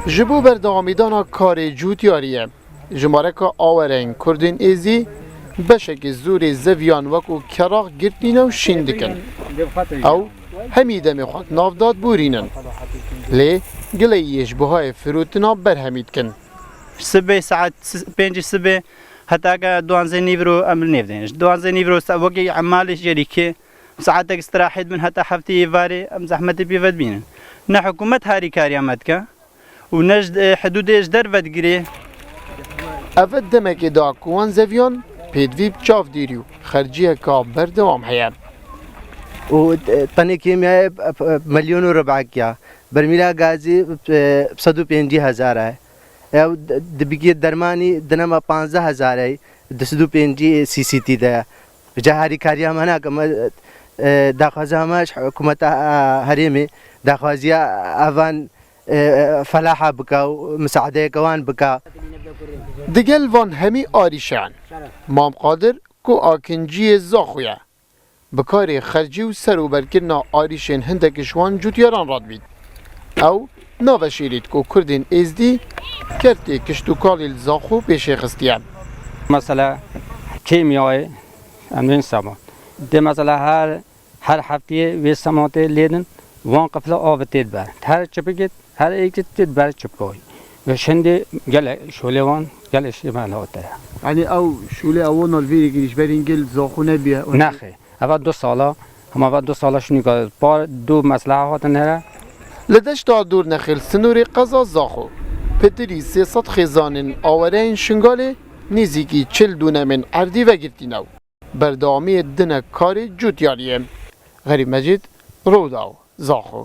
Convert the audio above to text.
جبو بردامیدانا کار جوتیاریه جمارک آورین کردین ایزی بشک زور زویان وکو کراغ گرتین و شندکن او همی دمی خود نافداد بورینن لی گلیش بهای فروتنا برهمید کن سبه ساعت 5 صبح حتی که 12 نیورو عمل نفدینش 12 نیورو وقتی عمالش جری که ساعت استراحت من حتی هفته واری ام زحمت بیفت بینن نه حکومت هاری کاری آمد که و نجد حدودش در ود گیری افت دمک دا کوان زویان پیدوی بچاف دیریو خرجیه که بردوام حیان و طنی کیمیای ملیون و ربع کیا برمیلا غازی 150,000 ہے یا دبیگی درمانی دنما 15,000 ہے 250 سی سی تی ده جهاری کاریا منا کم داخوازامش حکومت هریمی داخوازیا اوان فلاحه بکاو مساعده کوان بکا دگل وان همی آریشان مام قادر کو آکنجی زاخویا بکاری خرجی و سرو برکرنا آریشین هندکشوان جوتیاران راد بید او ناوشیرید کو کردین ازدی کرتی کشتوکالی زاخو پیش خستیان مثلا کیمیای امین سامان ده مثلا هر هفته وی سامانت لیدن وان قفل آبتید بر هر چپکت هر ایک تید بر چپکوی و شنده گله شوله وان گله شمال هاته یعنی او شوله او نالویری گیش برین گل زاخو نبیه نخه اول 2 ساله هم اول 2 ساله شنی که بار دو مسئله هاتن هره لدشتا دور نخل سنوری قضا زاخو پتری 300 خیزانین آورین شنگاله نزیکی 40 دونه من عردی و گرتینو بردامی دنک کاری جوتیاریه غریب مجید روداو زاخو